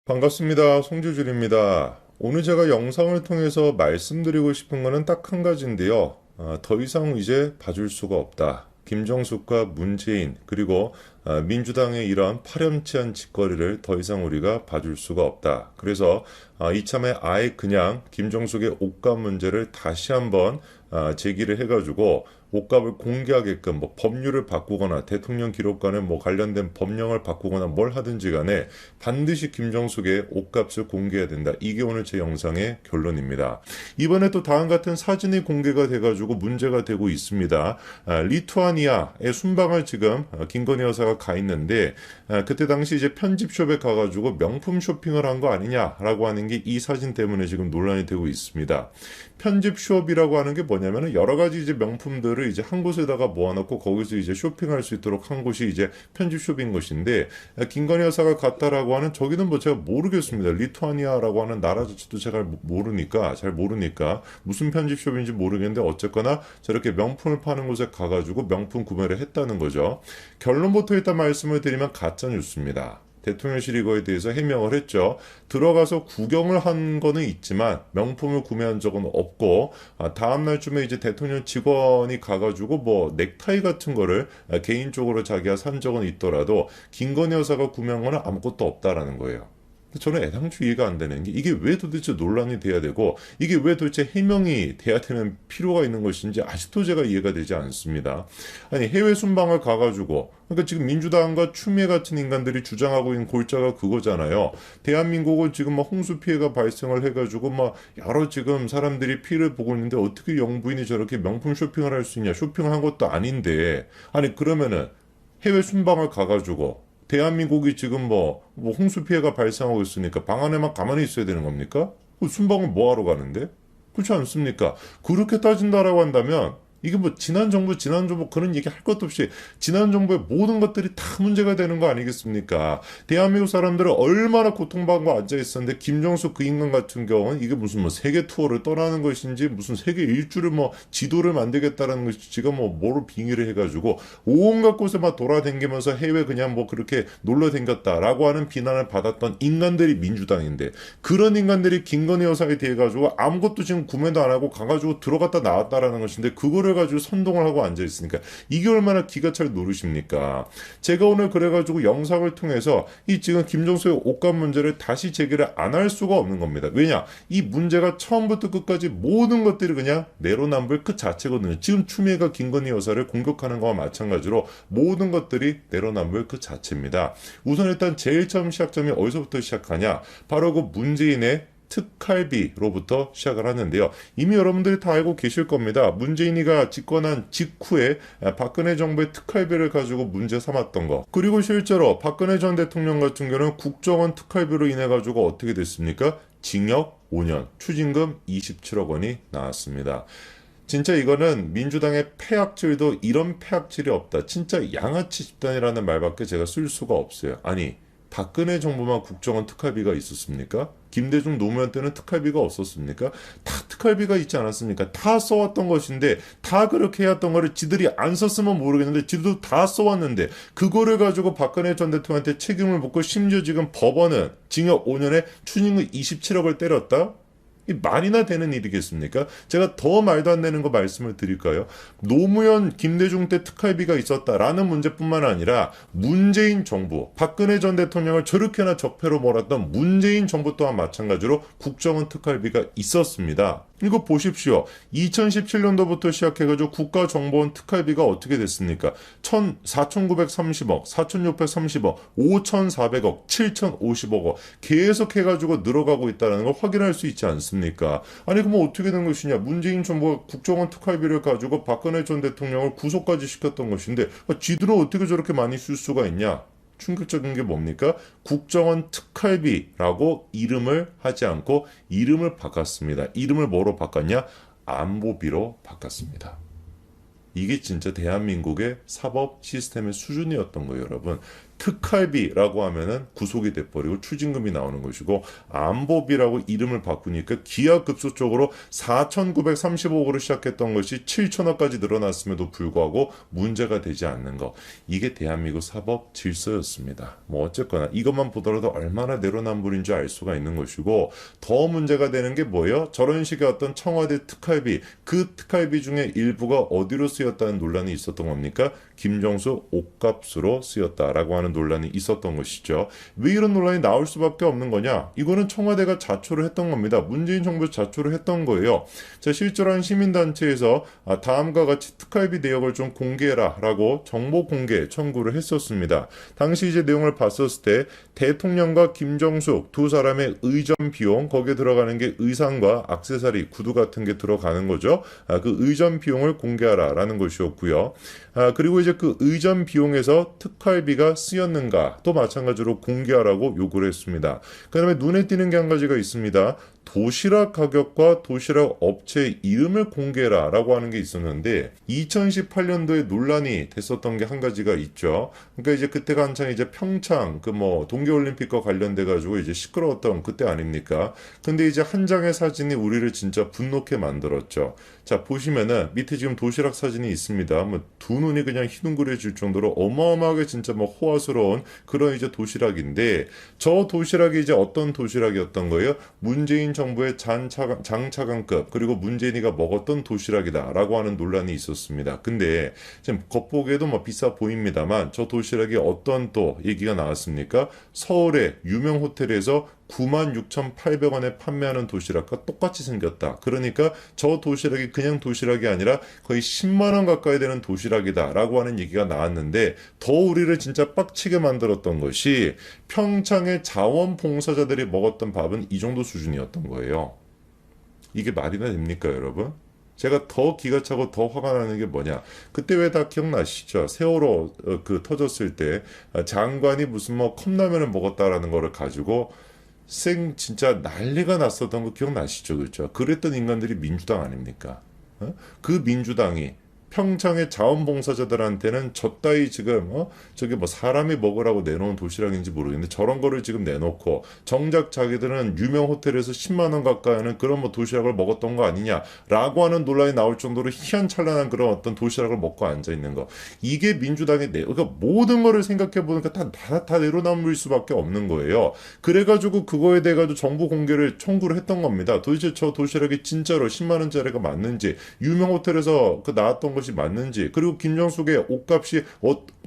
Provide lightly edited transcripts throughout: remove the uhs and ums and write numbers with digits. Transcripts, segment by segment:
반갑습니다. 송주줄입니다. 오늘 제가 영상을 통해서 말씀드리고 싶은 거는 딱 한 가지인데요. 더 이상 이제 봐줄 수가 없다. 김정숙과 문재인 그리고 민주당의 이러한 파렴치한 짓거리를 더 이상 우리가 봐줄 수가 없다. 그래서 이참에 아예 그냥 김정숙의 옷값 문제를 다시 한번 제기를 해가지고 옷값을 공개하게끔 뭐 법률을 바꾸거나 대통령 기록관에 뭐 관련된 법령을 바꾸거나 뭘 하든지 간에 반드시 김정숙의 옷값을 공개해야 된다. 이게 오늘 제 영상의 결론입니다. 이번에 또 다음 같은 사진이 공개가 돼가지고 문제가 되고 있습니다. 리투아니아의 순방을 지금 김건희 여사가 가 있는데 그때 당시 이제 편집숍에 가가지고 명품 쇼핑을 한 거 아니냐라고 하는 게 이 사진 때문에 지금 논란이 되고 있습니다. 편집숍이라고 하는 게 뭐냐면은 여러 가지 이제 명품들을 이제 한 곳에다가 모아놓고 거기서 이제 쇼핑할 수 있도록 한 곳이 이제 편집숍인 것인데 김건희 여사가 갔다라고 하는 저기는 뭐 제가 모르겠습니다. 리투아니아라고 하는 나라 자체도 제가 잘 모르니까 무슨 편집숍인지 모르겠는데 어쨌거나 저렇게 명품을 파는 곳에 가가지고 명품 구매를 했다는 거죠. 결론부터 일단 말씀을 드리면 가짜 뉴스입니다. 대통령실이 이거에 대해서 해명을 했죠. 들어가서 구경을 한 거는 있지만 명품을 구매한 적은 없고 다음날쯤에 이제 대통령 직원이 가가지고 뭐 넥타이 같은 거를 개인적으로 자기가 산 적은 있더라도 김건희 여사가 구매한 거는 아무것도 없다라는 거예요. 저는 애당초 이해가 안 되는 게 이게 왜 도대체 논란이 돼야 되고 이게 왜 도대체 해명이 돼야 되는 필요가 있는 것인지 아직도 제가 이해가 되지 않습니다. 아니 해외 순방을 가가지고 그러니까 지금 민주당과 추미애 같은 인간들이 주장하고 있는 골자가 그거잖아요. 대한민국은 지금 막 홍수 피해가 발생을 해가지고 막 여러 지금 사람들이 피해를 보고 있는데 어떻게 영부인이 저렇게 명품 쇼핑을 할 수 있냐? 쇼핑을 한 것도 아닌데 아니 그러면은 해외 순방을 가가지고 대한민국이 지금 뭐 홍수 피해가 발생하고 있으니까 방 안에만 가만히 있어야 되는 겁니까? 순방을 뭐하러 가는데? 그렇지 않습니까? 그렇게 따진다라고 한다면 이게 뭐 지난 정부 그런 얘기 할 것도 없이 지난 정부의 모든 것들이 다 문제가 되는 거 아니겠습니까? 대한민국 사람들은 얼마나 고통받고 앉아 있었는데 김정숙 그 인간 같은 경우는 이게 무슨 뭐 세계 투어를 떠나는 것인지 무슨 세계 일주를 뭐 지도를 만들겠다라는 것이 지금 뭐 뭐로 빙의를 해가지고 온갖 곳에 막 돌아다니면서 해외 그냥 뭐 그렇게 놀러 댕겼다라고 하는 비난을 받았던 인간들이 민주당인데 그런 인간들이 김건희 여사에 대해 가지고 아무것도 지금 구매도 안 하고 가가지고 들어갔다 나왔다라는 것인데 그거를 가지고 선동을 하고 앉아 있으니까 이게 얼마나 기가 찰 노릇입니까? 제가 오늘 그래가지고 영상을 통해서 이 지금 김정수의 옷값 문제를 다시 제기를 안 할 수가 없는 겁니다. 왜냐? 이 문제가 처음부터 끝까지 모든 것들이 그냥 내로남불 그 자체거든요. 지금 추미애가 김건희 여사를 공격하는 거와 마찬가지로 모든 것들이 내로남불 그 자체입니다. 우선 일단 제일 처음 시작점이 어디서부터 시작하냐? 바로 그 문재인의 특활비로부터 시작을 하는데요. 이미 여러분들이 다 알고 계실 겁니다. 문재인이가 집권한 직후에 박근혜 정부의 특활비를 가지고 문제 삼았던 거. 그리고 실제로 박근혜 전 대통령 같은 경우는 국정원 특활비로 인해 가지고 어떻게 됐습니까? 징역 5년, 추징금 27억 원이 나왔습니다. 진짜 이거는 민주당의 패악질도 이런 패악질이 없다. 진짜 양아치 집단이라는 말밖에 제가 쓸 수가 없어요. 아니 박근혜 정부만 국정원 특활비가 있었습니까? 김대중 노무현 때는 특활비가 없었습니까? 다 특활비가 있지 않았습니까? 다 써왔던 것인데 다 그렇게 해왔던 거를 지들이 안 썼으면 모르겠는데 지들도 다 써왔는데 그거를 가지고 박근혜 전 대통령한테 책임을 묻고 심지어 지금 법원은 징역 5년에 추징금 27억을 때렸다? 이 말이나 되는 일이겠습니까? 제가 더 말도 안 되는 거 말씀을 드릴까요? 노무현, 김대중 때 특활비가 있었다라는 문제뿐만 아니라 문재인 정부, 박근혜 전 대통령을 저렇게나 적폐로 몰았던 문재인 정부 또한 마찬가지로 국정원 특활비가 있었습니다. 이거 보십시오. 2017년도부터 시작해가지고 국가정보원 특활비가 어떻게 됐습니까? 4,930억, 4,630억, 5,400억, 7,050억 계속 해가지고 늘어가고 있다는 걸 확인할 수 있지 않습니까? 아니 그럼 어떻게 된 것이냐? 문재인 정부가 국정원 특활비를 가지고 박근혜 전 대통령을 구속까지 시켰던 것인데 쥐들은 어떻게 저렇게 많이 쓸 수가 있냐? 충격적인 게 뭡니까? 국정원 특활비라고 이름을 하지 않고 이름을 바꿨습니다. 이름을 뭐로 바꿨냐? 안보비로 바꿨습니다. 이게 진짜 대한민국의 사법 시스템의 수준이었던 거예요, 여러분. 특활비라고 하면은 구속이 돼버리고 추징금이 나오는 것이고, 안보비라고 이름을 바꾸니까 기하급수적으로 4,930억으로 시작했던 것이 7천억까지 늘어났음에도 불구하고 문제가 되지 않는 것. 이게 대한민국 사법 질서였습니다. 뭐 어쨌거나 이것만 보더라도 얼마나 내로남불인지 알 수가 있는 것이고, 더 문제가 되는 게 뭐예요? 저런 식의 어떤 청와대 특활비, 그 특활비 중에 일부가 어디로 쓰였다는 논란이 있었던 겁니까? 김정수 옷값으로 쓰였다라고 하는 논란이 있었던 것이죠. 왜 이런 논란이 나올 수밖에 없는 거냐? 이거는 청와대가 자초를 했던 겁니다. 문재인 정부에서 자초를 했던 거예요. 자, 실제로 한 시민단체에서 다음과 같이 특활비 내역을 좀 공개해라 라고 정보 공개 청구를 했었습니다. 당시 이제 내용을 봤었을 때 대통령과 김정숙 두 사람의 의전 비용, 거기에 들어가는 게 의상과 액세서리, 구두 같은 게 들어가는 거죠. 그 의전 비용을 공개하라 라는 것이었고요. 그리고 이제 그 의전 비용에서 특활비가 쓰였는가 또 마찬가지로 공개하라고 요구를 했습니다. 그 다음에 눈에 띄는 게 한 가지가 있습니다. 도시락 가격과 도시락 업체 이름을 공개해라 라고 하는 게 있었는데, 2018년도에 논란이 됐었던 게 한 가지가 있죠. 그러니까 이제 그때가 한창 이제 평창 그 뭐 동계올림픽과 관련돼 가지고 이제 시끄러웠던 그때 아닙니까? 근데 이제 한 장의 사진이 우리를 진짜 분노케 만들었죠. 자, 보시면은 밑에 지금 도시락 사진이 있습니다. 뭐 두 눈이 그냥 휘둥그레질 정도로 어마어마하게 진짜 뭐 호화스러운 그런 이제 도시락인데, 저 도시락이 이제 어떤 도시락이었던 거예요? 문재인 정부의 장차관급, 그리고 문재인이가 먹었던 도시락이다라고 하는 논란이 있었습니다. 근데 지금 겉보기에도 뭐 비싸 보입니다만, 저 도시락이 어떤 또 얘기가 나왔습니까? 서울의 유명 호텔에서 96,800원에 판매하는 도시락과 똑같이 생겼다. 그러니까 저 도시락이 그냥 도시락이 아니라 거의 10만 원 가까이 되는 도시락이다 라고 하는 얘기가 나왔는데, 더 우리를 진짜 빡치게 만들었던 것이 평창의 자원봉사자들이 먹었던 밥은 이 정도 수준이었던 거예요. 이게 말이나 됩니까, 여러분? 제가 더 기가 차고 더 화가 나는 게 뭐냐? 그때 왜 다 기억나시죠? 세월호 그 터졌을 때 장관이 무슨 뭐 컵라면을 먹었다라는 거를 가지고 진짜 난리가 났었던 거 기억나시죠? 그렇죠? 그랬던 인간들이 민주당 아닙니까? 그 민주당이 평창의 자원봉사자들한테는 저 따위 지금 저기 뭐 사람이 먹으라고 내놓은 도시락인지 모르겠는데 저런 거를 지금 내놓고, 정작 자기들은 유명 호텔에서 10만 원 가까이 하는 그런 뭐 도시락을 먹었던 거 아니냐라고 하는 논란이 나올 정도로 희한찬란한 그런 어떤 도시락을 먹고 앉아 있는 거. 이게 민주당의 그러니까 모든 거를 생각해 보니까 다 내로남불일 수밖에 없는 거예요. 그래가지고 그거에 대해 가지고 정보 공개를 청구를 했던 겁니다. 도대체 저 도시락이 진짜로 10만 원짜리가 맞는지, 유명 호텔에서 그 나왔던 것이 맞는지, 그리고 김정숙의 옷값이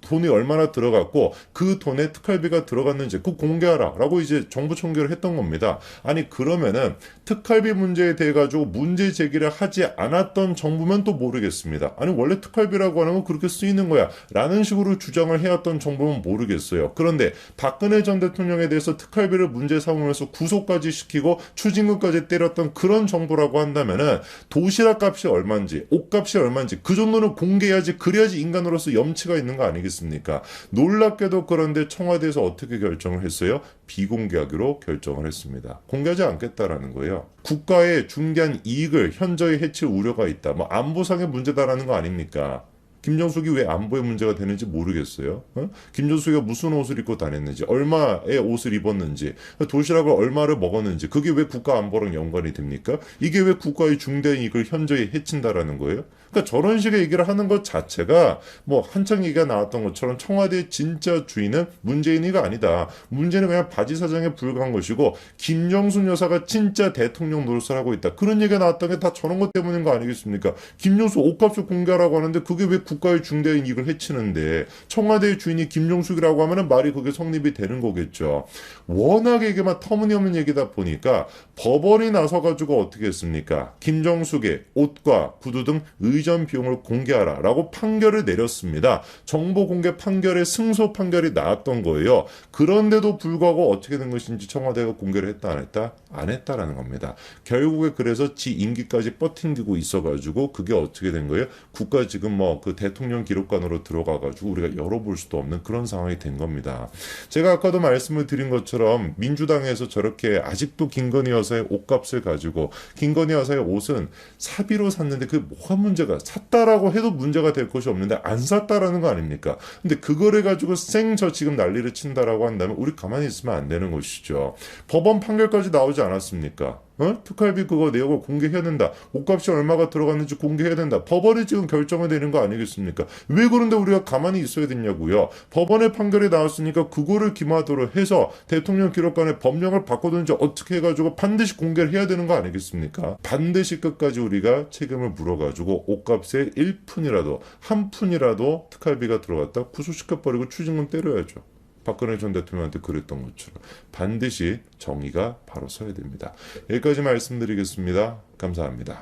돈이 얼마나 들어갔고 그 돈에 특활비가 들어갔는지 그 공개하라 라고 이제 정부 청구를 했던 겁니다. 아니 그러면은 특활비 문제에 대해 가지고 문제 제기를 하지 않았던 정부면 또 모르겠습니다. 아니 원래 특활비라고 하는 건 그렇게 쓰이는 거야 라는 식으로 주장을 해왔던 정부면 모르겠어요. 그런데 박근혜 전 대통령에 대해서 특활비를 문제 삼으면서 구속까지 시키고 추징금까지 때렸던 그런 정부라고 한다면은 도시락 값이 얼마인지, 옷값이 얼마인지 그 정도는 공개해야지, 그래야지 인간으로서 염치가 있는 거 아니겠습니까? 놀랍게도 그런데 청와대에서 어떻게 결정을 했어요? 비공개하기로 결정을 했습니다. 공개하지 않겠다라는 거예요. 국가의 중대한 이익을 현저히 해칠 우려가 있다. 뭐 안보상의 문제다라는 거 아닙니까? 김정숙이 왜 안보에 문제가 되는지 모르겠어요. 김정숙이가 무슨 옷을 입고 다녔는지, 얼마의 옷을 입었는지, 도시락을 얼마를 먹었는지, 그게 왜 국가 안보랑 연관이 됩니까? 이게 왜 국가의 중대한 이익을 현저히 해친다라는 거예요? 그러니까 저런 식의 얘기를 하는 것 자체가 뭐 한창 얘기가 나왔던 것처럼 청와대의 진짜 주인은 문재인이가 아니다. 문재인은 그냥 바지 사장에 불과한 것이고 김정숙 여사가 진짜 대통령 노릇을 하고 있다. 그런 얘기가 나왔던 게 다 저런 것 때문인 거 아니겠습니까? 김정숙 옷값을 공개하라고 하는데 그게 왜 국가의 중대한 이익을 해치는데, 청와대의 주인이 김정숙이라고 하면은 말이 그게 성립이 되는 거겠죠. 워낙에 이게만 터무니없는 얘기다 보니까 법원이 나서가지고 어떻게 했습니까? 김정숙의 옷과 구두 등 의전 비용을 공개하라 라고 판결을 내렸습니다. 정보 공개 판결에 승소 판결이 나왔던 거예요. 그런데도 불구하고 어떻게 된 것인지 청와대가 공개를 했다 안 했다? 안 했다라는 겁니다. 결국에 그래서 지 임기까지 버팅기고 있어가지고 그게 어떻게 된 거예요? 국가 지금 뭐 그 대통령 기록관으로 들어가가지고 우리가 열어볼 수도 없는 그런 상황이 된 겁니다. 제가 아까도 말씀을 드린 것처럼 민주당에서 저렇게 아직도 김건희 여사의 옷값을 가지고, 김건희 여사의 옷은 사비로 샀는데 그게 뭐가 문제가 샀습니다. 샀다라고 해도 문제가 될 것이 없는데 안 샀다라는 거 아닙니까? 근데 그거를 가지고 저 지금 난리를 친다라고 한다면 우리 가만히 있으면 안 되는 것이죠. 법원 판결까지 나오지 않았습니까? 특활비 그거 내역을 공개해야 된다. 옷값이 얼마가 들어갔는지 공개해야 된다. 법원이 지금 결정을 내는 거 아니겠습니까? 왜 그런데 우리가 가만히 있어야 되냐고요. 법원의 판결이 나왔으니까 그거를 기마도로 해서 대통령 기록관에 법령을 바꿔든지 어떻게 해가지고 반드시 공개를 해야 되는 거 아니겠습니까? 반드시 끝까지 우리가 책임을 물어가지고 옷값에 1푼이라도 한 푼이라도 특활비가 들어갔다 구속시켜버리고 추징금 때려야죠. 박근혜 전 대통령한테 그랬던 것처럼 반드시 정의가 바로 서야 됩니다. 여기까지 말씀드리겠습니다. 감사합니다.